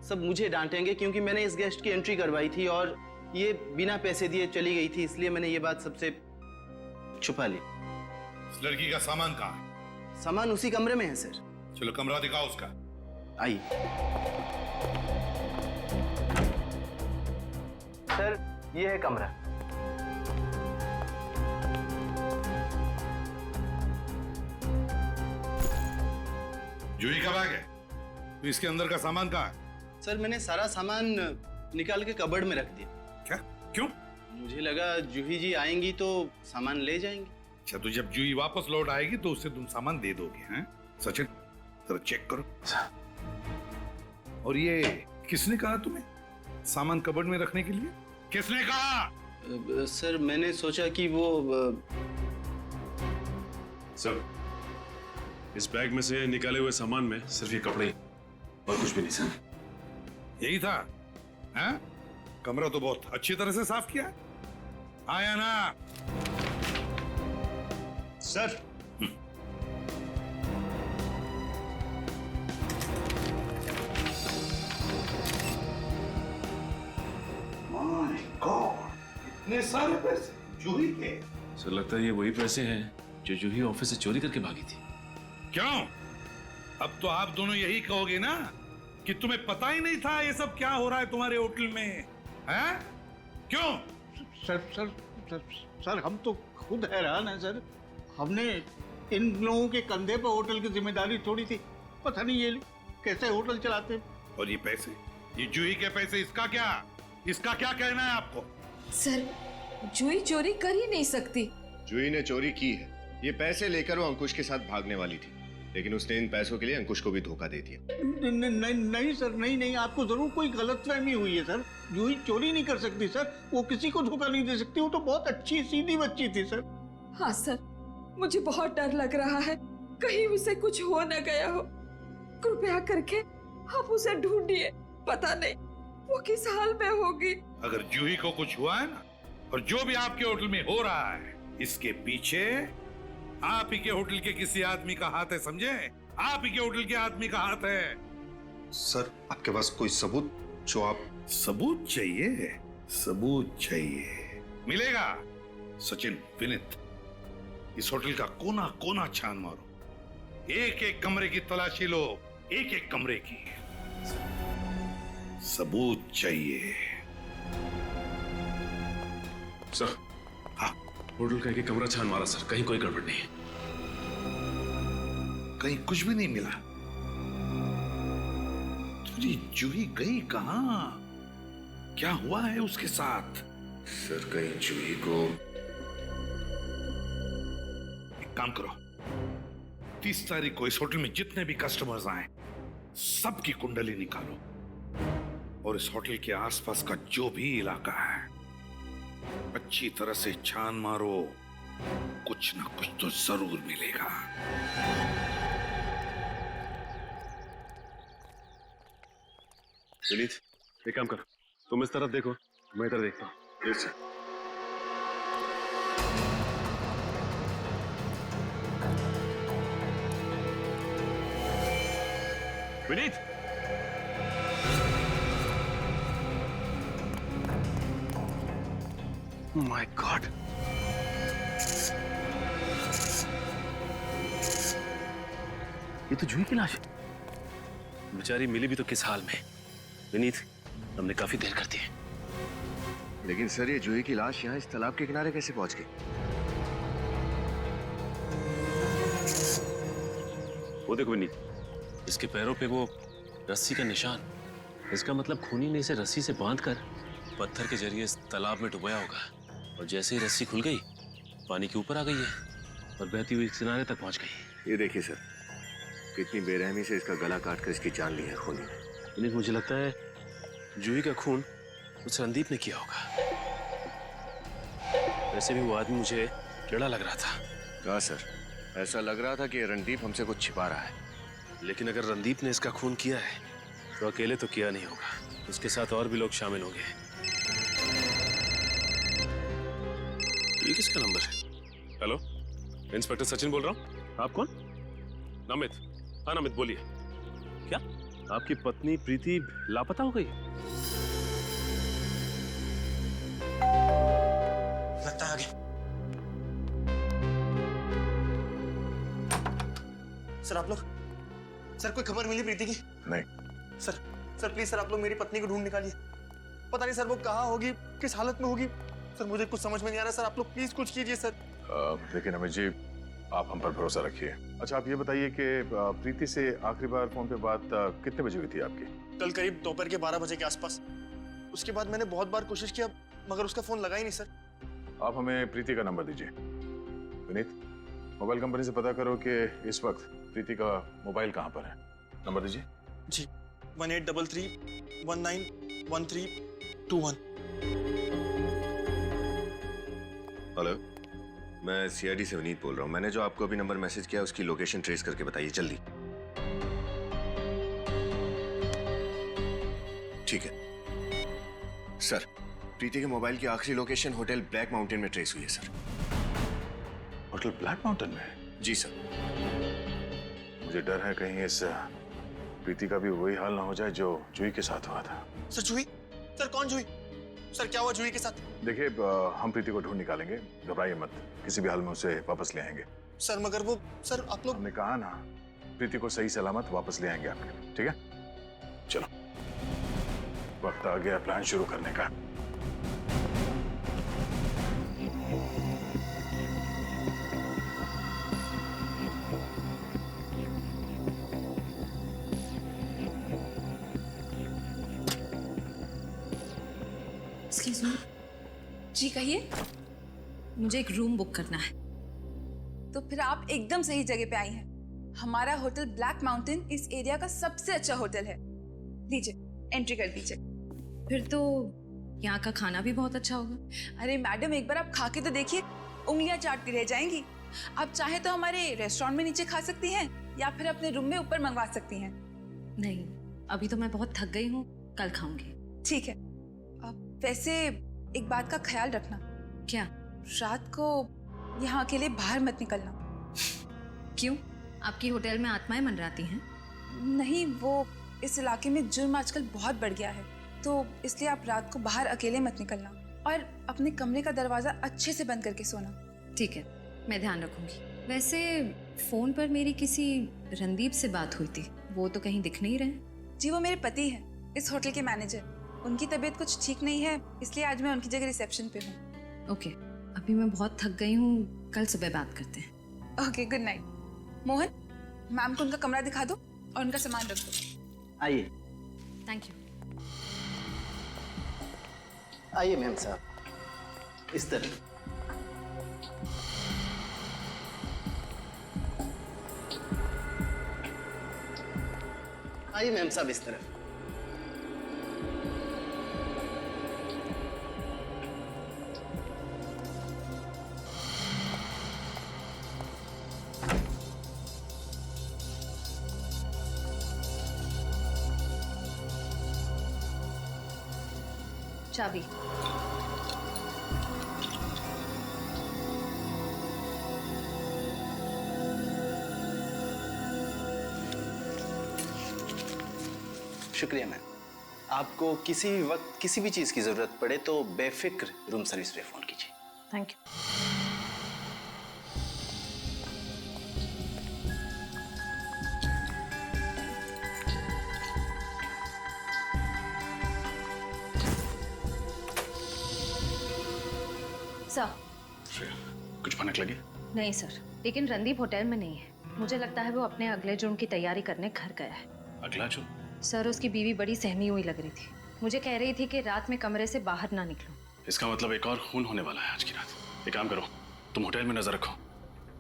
सब मुझे डांटेंगे क्योंकि मैंने इस गेस्ट की एंट्री करवाई थी और ये बिना पैसे दिए चली गई थी, इसलिए मैंने ये बात सबसे छुपा ली। इस लड़की का सामान कहाँ है? सामान उसी कमरे में है सर। चलो कमरा दिखाओ उसका। आइए सर, ये है कमरा। जूही का बैग है, तो इसके अंदर का सामान कहाँ है? सर, मैंने सारा सामान निकाल के कबर्ड में रख दिया। क्या? क्यों? मुझे लगा जूही जी आएंगी तो सामान ले जाएंगे। अच्छा, तो जब जूही वापस लौट आएगी तो उससे तुम सामान दे दोगे? हैं सचिन, जरा चेक करो। और ये किसने कहा तुम्हें सामान कबर्ड में रखने के लिए? किसने कहा? सर, मैंने सोचा कि वो सर, इस बैग में से निकाले हुए सामान में सिर्फ ये कपड़े और कुछ भी नहीं सर। यही था? हैं? कमरा तो बहुत अच्छी तरह से साफ किया। आया ना सर? माय गॉड, इतने सारे पैसे जूही के? सर, लगता है ये वही पैसे हैं जो जूही ऑफिस से चोरी करके भागी थी। क्यों? अब तो आप दोनों यही कहोगे ना कि तुम्हें पता ही नहीं था ये सब क्या हो रहा है तुम्हारे होटल में, हैं? क्यों? सर, हम तो खुद हैरान हैं सर। हमने इन लोगों के कंधे पर होटल की जिम्मेदारी छोड़ी थी। पता नहीं ये कैसे होटल चलाते। और ये पैसे, ये जूही के पैसे, इसका क्या कहना है आपको? सर, जूही चोरी कर ही नहीं सकती। जूही ने चोरी की है। ये पैसे लेकर वो अंकुश के साथ भागने वाली थी, लेकिन उसने इन पैसों के लिए अंकुश को भी धोखा दे दिया। नहीं सर, नहीं, आपको जरूर कोई गलतफहमी हुई है सर। जूही चोरी नहीं कर सकती सर, वो किसी को धोखा नहीं दे सकती। वो तो बहुत अच्छी सीधी बच्ची थी सर। हाँ सर, मुझे बहुत डर लग रहा है, कहीं उसे कुछ हो न गया हो। कृपया करके आप उसे ढूंढिए, पता नहीं वो किस हाल में होगी। अगर जूही को कुछ हुआ है ना, और जो भी आपके होटल में हो रहा है, इसके पीछे आप ही के होटल के किसी आदमी का हाथ है, समझे? आप ही के होटल के आदमी का हाथ है। सर, आपके पास कोई सबूत जो आप... सबूत चाहिए? सबूत चाहिए, मिलेगा। सचिन, विनीत, इस होटल का कोना कोना छान मारो, एक एक कमरे की तलाशी लो, एक एक कमरे की। सबूत चाहिए। सर, हाँ, होटल का एक कमरा छान मारा सर, कहीं कोई गड़बड़ नहीं है। कहीं कुछ भी नहीं मिला? तुझे जूही गई कहाँ? क्या हुआ है उसके साथ? सर, कहीं जूही को... एक काम करो, 30 तारीख को इस होटल में जितने भी कस्टमर्स आए, सबकी कुंडली निकालो और इस होटल के आसपास का जो भी इलाका है अच्छी तरह से छान मारो। कुछ ना कुछ तो जरूर मिलेगा। विनीत, एक काम कर, तुम इस तरफ देखो, मैं इधर देखता हूँ। Yes sir. Vineet, my God, ये तो जूही की लाश है। बेचारी मिली भी तो किस हाल में। विनीत, हमने काफी देर कर दी है। लेकिन सर, ये जूही की लाश यहाँ इस तालाब के किनारे कैसे पहुंच गई? वो देखो विनीत, इसके पैरों पे वो रस्सी का निशान। इसका मतलब खूनी ने इसे रस्सी से बांधकर पत्थर के जरिए इस तालाब में डुबाया होगा, और जैसे ही रस्सी खुल गई पानी के ऊपर आ गई है और बहती हुई किनारे तक पहुंच गई। ये देखिए सर, कितनी बेरहमी से इसका गला काटकर इसकी जान ली है खूनी ने। विनीत, मुझे लगता है जूही का खून उस रणदीप ने किया होगा। वैसे भी वो आदमी मुझे टेढ़ा लग रहा था। कहा सर, ऐसा लग रहा था कि रणदीप हमसे कुछ छिपा रहा है। लेकिन अगर रणदीप ने इसका खून किया है तो अकेले तो किया नहीं होगा, उसके साथ और भी लोग शामिल होंगे। ये किसका नंबर है? हेलो, इंस्पेक्टर सचिन बोल रहा हूँ। आप कौन? नमित। हाँ नमित, बोलिए। क्या आपकी पत्नी प्रीति लापता हो गई? लगता है आगे। सर आप लोग, सर कोई खबर मिली प्रीति की? नहीं सर, सर प्लीज सर, आप लोग मेरी पत्नी को ढूंढ निकालिए। पता नहीं सर वो कहाँ होगी, किस हालत में होगी। सर मुझे कुछ समझ में नहीं आ रहा सर, आप लोग प्लीज कुछ कीजिए सर। लेकिन अमित जी, आप हम पर भरोसा रखिए। अच्छा, आप ये बताइए कि प्रीति से आखिरी बार फोन पे बात कितने बजे हुई थी आपकी? कल करीब दोपहर के 12 बजे के आसपास। उसके बाद मैंने बहुत बार कोशिश किया मगर उसका फोन लगा ही नहीं सर। आप हमें प्रीति का नंबर दीजिए। विनीत, मोबाइल कंपनी से पता करो कि इस वक्त प्रीति का मोबाइल कहाँ पर है। नंबर दीजिए। जी, 1833191321। हेलो, मैं सीआईडी से विनीत बोल रहा हूँ। मैंने जो आपको अभी नंबर मैसेज किया उसकी लोकेशन ट्रेस करके बताइए जल्दी। ठीक है सर, प्रीति के मोबाइल की आखिरी लोकेशन होटल ब्लैक माउंटेन में ट्रेस हुई है सर। होटल ब्लैक माउंटेन में? जी सर। मुझे डर है कहीं इस प्रीति का भी वही हाल ना हो जाए जो जूही के साथ हुआ था। सर जूही? सर कौन जूही? सर क्या हुआ जूही के साथ? देखिए, हम प्रीति को ढूंढ निकालेंगे, घबराइए मत। किसी भी हाल में उसे वापस ले आएंगे। सर मगर वो, सर आप लोग। हमने कहा ना, प्रीति को सही सलामत वापस ले आएंगे आपके। ठीक है, चलो वक्त आ गया प्लान शुरू करने का। Excuse me. जी कहिए। मुझे एक रूम बुक करना है। तो फिर आप एकदम सही जगह पे आई हैं। हमारा होटल ब्लैक माउंटेन इस एरिया का सबसे अच्छा होटल है। लीजिए, एंट्री कर दीजिए। फिर तो यहाँ का खाना भी बहुत अच्छा होगा। अरे मैडम, एक बार आप खा के तो देखिए, उंगलियां चाटती रह जाएंगी। आप चाहे तो हमारे रेस्टोरेंट में नीचे खा सकती हैं या फिर अपने रूम में ऊपर मंगवा सकती हैं। नहीं, अभी तो मैं बहुत थक गई हूँ, कल खाऊंगी। ठीक है। वैसे एक बात का ख्याल रखना। क्या? रात को यहाँ अकेले बाहर मत निकलना। क्यों? आपकी होटल में आत्माएं मंडराती हैं? नहीं, वो इस इलाके में जुर्म आजकल बहुत बढ़ गया है, तो इसलिए आप रात को बाहर अकेले मत निकलना और अपने कमरे का दरवाजा अच्छे से बंद करके सोना। ठीक है, मैं ध्यान रखूंगी। वैसे फोन पर मेरी किसी रणदीप से बात हुई थी, वो तो कहीं दिख नहीं रहे। जी, वो मेरे पति हैं, इस होटल के मैनेजर। उनकी तबीयत कुछ ठीक नहीं है, इसलिए आज मैं उनकी जगह रिसेप्शन पे हूँ। ओके, अभी मैं बहुत थक गई हूँ, कल सुबह बात करते हैं। Okay, good night. Mohan, ma'am को उनका कमरा दिखा दो और उनका सामान रख दो। आइए। Thank you. आइए मैम साहब, इस तरह। आइए मैम साहब, इस तरफ। चाबी। शुक्रिया मैम। आपको किसी भी वक्त किसी भी चीज की जरूरत पड़े तो बेफिक्र रूम सर्विस पे फोन कीजिए। Thank you. सर। श्रेया, कुछ भनक लगी? नहीं सर, लेकिन रणदीप होटल में नहीं है। मुझे लगता है वो अपने अगले जुर्म की तैयारी करने घर गया है। अगला जुर्म? सर, उसकी बीवी बड़ी सहमी हुई लग रही थी। मुझे कह रही थी कि रात में कमरे से बाहर ना निकलूं। इसका मतलब एक और खून होने वाला है आज की रात। एक काम करो, तुम होटल में नजर रखो,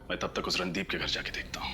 मैं तब तक उस रणदीप के घर जाके देखता हूँ।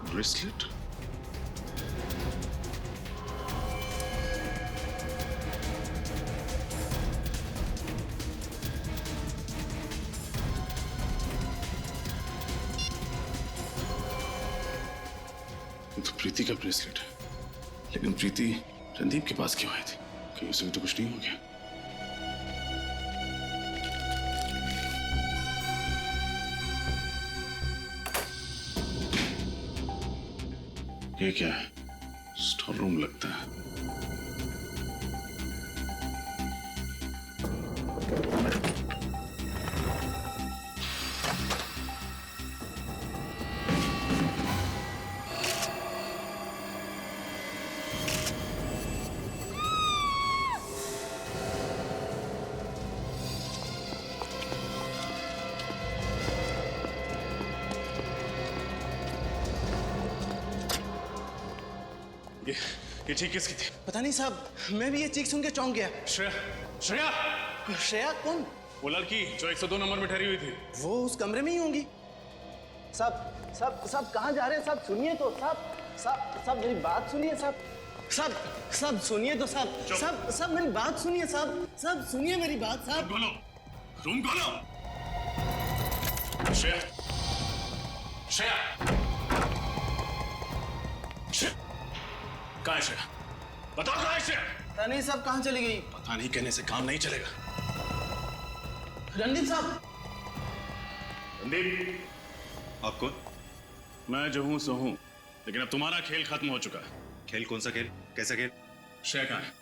ब्रेसलेट? तो प्रीति का ब्रेसलेट है, लेकिन प्रीति रणदीप के पास क्यों आई थी? कहीं उसे भी तो कुछ नहीं हो गया? ये क्या है? स्टोर रूम लगता है। ये चीख किसकी थी? पता नहीं साहब, मैं भी ये चीख सुन के चौंक गया। श्रेया, श्रेया, श्रेया कौन? वो लड़की जो 102 नंबर में ठहरी हुई थी। वो उस कमरे में ही होंगी। साहब साहब साहब कहाँ जा रहे हैं साहब? सुनिए तो साहब, साहब साहब मेरी बात सुनिए साहब, साहब साहब सुनिए तो साहब, साहब साहब मेरी बात सुनिए साहब, साहब सुनिए मेरी बात साहब। खोलो, रूम खोलो। श्रेया, श्रेया, श्रेया, कहाँ है श्रेया? बताओ कहाँ है श्रेया? पता नहीं साहब कहाँ चली गई। पता नहीं कहने से काम नहीं चलेगा। रणदीप साहब। रणदीप, आप कौन? मैं जो हूं सो हूं, लेकिन अब तुम्हारा खेल खत्म हो चुका है। खेल? कौन सा खेल? कैसा खेल? श्रेया कहाँ है?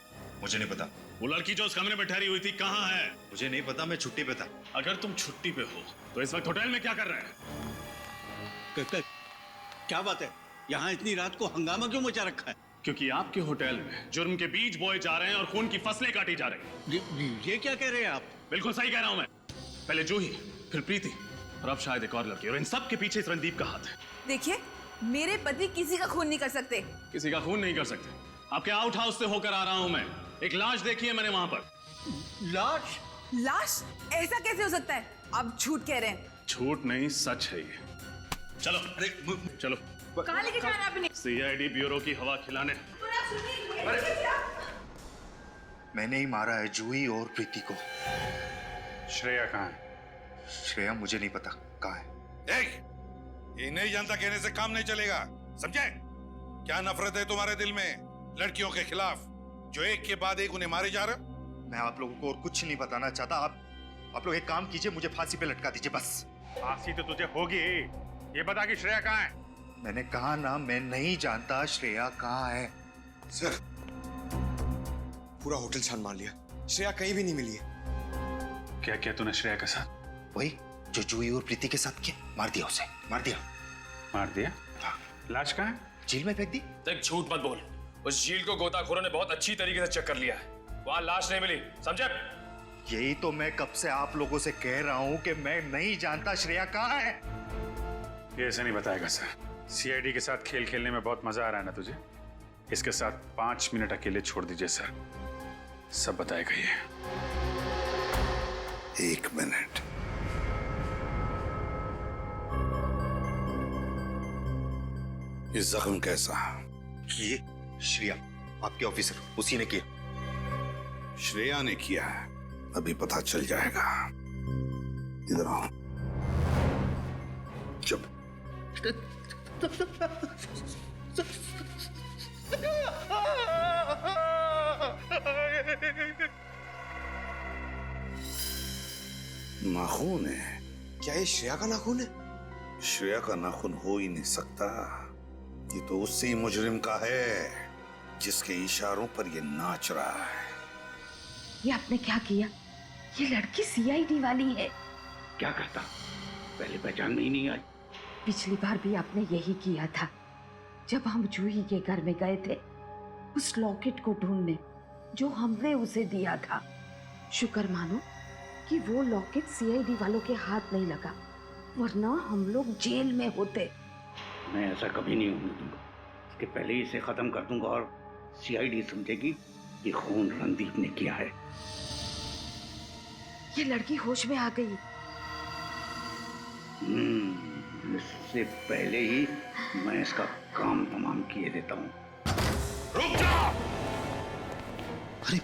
मुझे नहीं पता। वो लड़की जो उस कमरे में ठहरी हुई थी कहाँ है? मुझे नहीं पता, मैं छुट्टी पे था। अगर तुम छुट्टी पे हो तो इस वक्त होटल में क्या कर रहे हैं? क्या बात है? यहाँ इतनी रात को हंगामा क्यों मचा रखा है? क्योंकि आपके होटल में जुर्म के बीज बोए जा रहे हैं और खून की फसलें काटी जा रही हैं। ये क्या कह रहे हैं आप? बिल्कुल सही कह रहा हूं मैं। पहले जूही, फिर प्रीति और अब शायद एक और लड़की, और इन सब के पीछे इस रणदीप का हाथ है। देखिए, मेरे पति किसी का खून नहीं कर सकते। किसी का खून नहीं कर सकते। आपके आउट हाउस से होकर आ रहा हूं मैं। एक लाश देखी है मैंने वहां पर। लाश? लाश? ऐसा कैसे हो सकता है? आप झूठ कह रहे हैं। झूठ नहीं, सच है ये। चलो, अरे चलो। कहाँ लेके जा रहे हैं अपने? सीआईडी ब्यूरो की हवा खिलाने। मैंने ही मारा है जूही और प्रीति को। श्रेया कहाँ है? श्रेया मुझे नहीं पता कहाँ है। ये नहीं जानता कहने से काम नहीं चलेगा, समझे? क्या नफरत है तुम्हारे दिल में लड़कियों के खिलाफ, जो एक के बाद एक उन्हें मारे जा रहे हो? मैं आप लोगों को और कुछ नहीं बताना चाहता। आप लोग एक काम कीजिए, मुझे फांसी पे लटका दीजिए बस। फांसी तो तुझे होगी। ये बता कि श्रेया कहाँ है? मैंने कहा ना, मैं नहीं जानता श्रेया कहाँ है। सर, पूरा होटल छान मार लिया, श्रेया कहीं भी नहीं मिली है। क्या किया तूने श्रेया के साथ? वही जो जूही और प्रीति के साथ किया, मार दिया उसे, मार दिया। मार दिया? हाँ। लाश कहाँ है? झील में फेंक दी। देख, झूठ मत बोल। उस झील को गोताखोरों ने बहुत अच्छी तरीके से चेक कर लिया है। वहां लाश नहीं मिली, समझे? यही तो मैं कब से आप लोगों से कह रहा हूं कि मैं नहीं जानता श्रेया कहाँ है। ये ऐसे नहीं बताएगा सर। सीआईडी के साथ खेल खेलने में बहुत मजा आ रहा है ना तुझे? इसके साथ 5 मिनट अकेले छोड़ दीजिए सर, सब बताएगा ये। 1 मिनट। ये जख्म कैसा? ये श्रेया, आपके ऑफिसर, उसी ने किया। श्रेया ने किया है, अभी पता चल जाएगा। इधर आओ। चुप। नाखून है। क्या ये श्रेया का नाखून है? श्रेया का नाखून हो ही नहीं सकता। ये तो उसी मुजरिम का है जिसके इशारों पर ये नाच रहा है। ये आपने क्या किया? ये लड़की सीआईडी वाली है। क्या करता, पहले पहचान में ही नहीं आई। पिछली बार भी आपने यही किया था, जब हम जूही के घर में गए थे उस लॉकेट को ढूंढने जो हमने उसे दिया था। शुक्र मानो कि वो लॉकेट सीआईडी वालों के हाथ नहीं लगा, वरना हम लोग जेल में होते। मैं ऐसा कभी नहीं होने दूंगा। इसके पहले ही इसे खत्म कर दूंगा और सीआईडी समझेगी ये खून रणदीप ने किया है। ये लड़की होश में आ गई। इससे पहले ही मैं इसका काम तमाम किए देता हूँ। रुक जाओ! अरे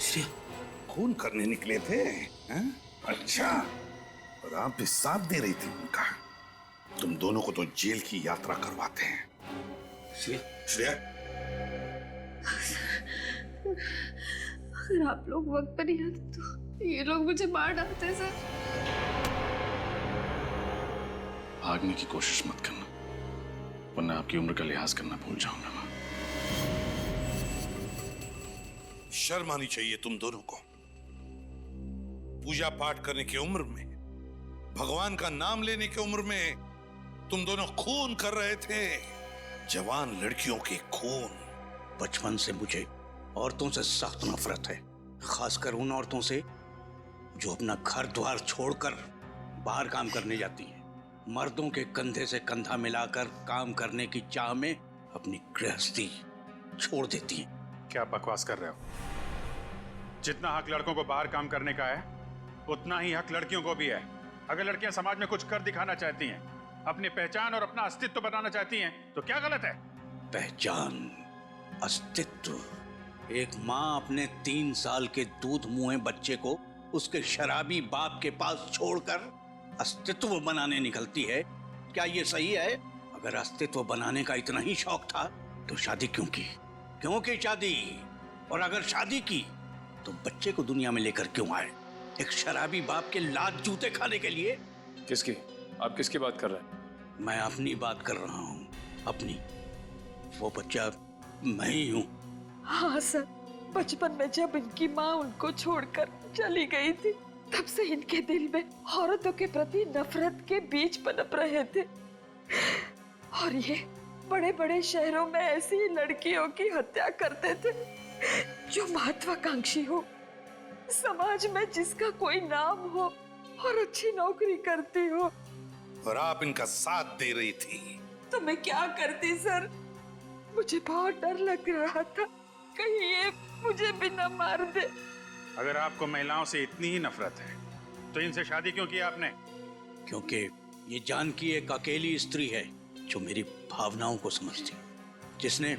श्रेया, खून करने निकले थे हैं? अच्छा, और आप भी साथ दे रही थी उनका। तुम दोनों को तो जेल की यात्रा करवाते हैं। श्रेया, अगर आप लोग वक्त पर नहीं आते तो ये लोग मुझे मार डालते सर। भागने की कोशिश मत करना, वरना आपकी उम्र का लिहाज करना भूल जाऊंगा मैं। शर्म आनी चाहिए तुम दोनों को। पूजा पाठ करने की उम्र में, भगवान का नाम लेने की उम्र में तुम दोनों खून कर रहे थे, जवान लड़कियों के खून। बचपन से मुझे औरतों से सख्त नफरत है, खासकर उन औरतों से जो अपना घर द्वार छोड़कर बाहर काम करने जाती हैं, मर्दों के कंधे से कंधा मिलाकर काम करने की चाह में अपनी गृहस्थी छोड़ देती हैं। क्या बकवास कर रहे हो? जितना हक लड़कों को बाहर काम करने का है, उतना ही हक लड़कियों को भी है। अगर लड़कियां समाज में कुछ कर दिखाना चाहती हैं, अपनी पहचान और अपना अस्तित्व बनाना चाहती हैं, तो क्या गलत है? पहचान, अस्तित्व। एक माँ अपने 3 साल के दूध मुंहे बच्चे को उसके शराबी बाप के पास छोड़कर अस्तित्व बनाने निकलती है। क्या ये सही है? अगर अस्तित्व बनाने का इतना ही शौक था तो शादी क्यों की? क्यों की शादी? और अगर शादी की तो बच्चे को दुनिया में लेकर क्यों आए? एक शराबी बाप के लात जूते खाने के लिए? किसकी? आप किसकी बात कर रहे हैं? मैं अपनी बात कर रहा हूँ, अपनी। वो बच्चा मैं ही हूँ। हाँ सर, बचपन में जब इनकी माँ उनको छोड़कर चली गई थी, तब से इनके दिल में औरतों के प्रति नफरत के बीज पनप रहे थे। और ये बड़े बड़े शहरों में ऐसी लड़कियों की हत्या करते थे जो महत्वाकांक्षी हो, समाज में जिसका कोई नाम हो और अच्छी नौकरी करती हो। और आप इनका साथ दे रही थी। तो मैं क्या करती सर? मुझे बहुत डर लग रहा था, कहीं ये मुझे भी न मार दे। अगर आपको महिलाओं से इतनी ही नफरत है तो इनसे शादी क्यों की आपने? क्योंकि ये जानकी एक अकेली स्त्री है जो मेरी भावनाओं को समझती, जिसने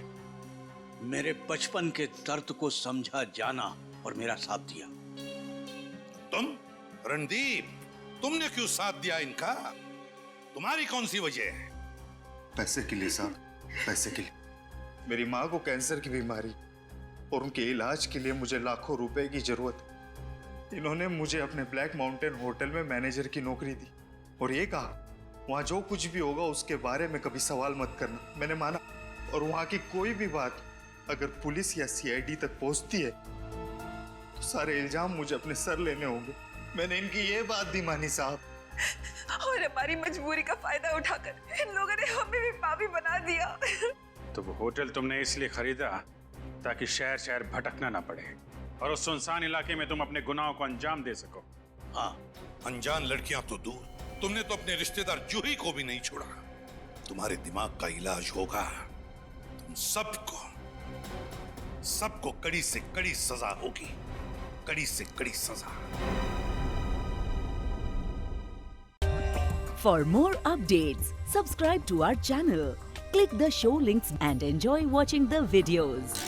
मेरे बचपन के दर्द को समझा जाना और मेरा साथ दिया। तुम रणदीप, तुमने क्यों साथ दिया इनका? तुम्हारी कौन सी वजह है? पैसे के लिए साहब, पैसे के लिए। मेरी माँ को कैंसर की बीमारी और उनके इलाज के लिए मुझे लाखों रुपए की जरूरत। इन्होंने मुझे अपने ब्लैक माउंटेन होटल में मैनेजर की नौकरी दी और ये कहा वहां जो कुछ भी होगा उसके बारे में कभी सवाल मत करना। मैंने माना, और वहां की कोई भी बात अगर पुलिस या सीआईडी तक पहुंचती है तो सारे इल्जाम मुझे अपने सर लेने होंगे। मैंने इनकी ये बात भी मानी साहब। और हमारी मजबूरी का फायदा उठाकर इन लोगों ने हमें भी पापी बना दिया। तो वो होटल तुमने इसलिए खरीदा ताकि शहर शहर भटकना ना पड़े और उस सुनसान इलाके में तुम अपने गुनाहों को अंजाम दे सको। हाँ, अनजान लड़कियां तो दूर, तुमने तो अपने रिश्तेदार जूही को भी नहीं छोड़ा। तुम्हारे दिमाग का इलाज होगा। तुम सबको कड़ी से कड़ी सजा होगी, कड़ी से कड़ी सजा। For more updates, subscribe to our channel, click the show links and enjoy watching the videos.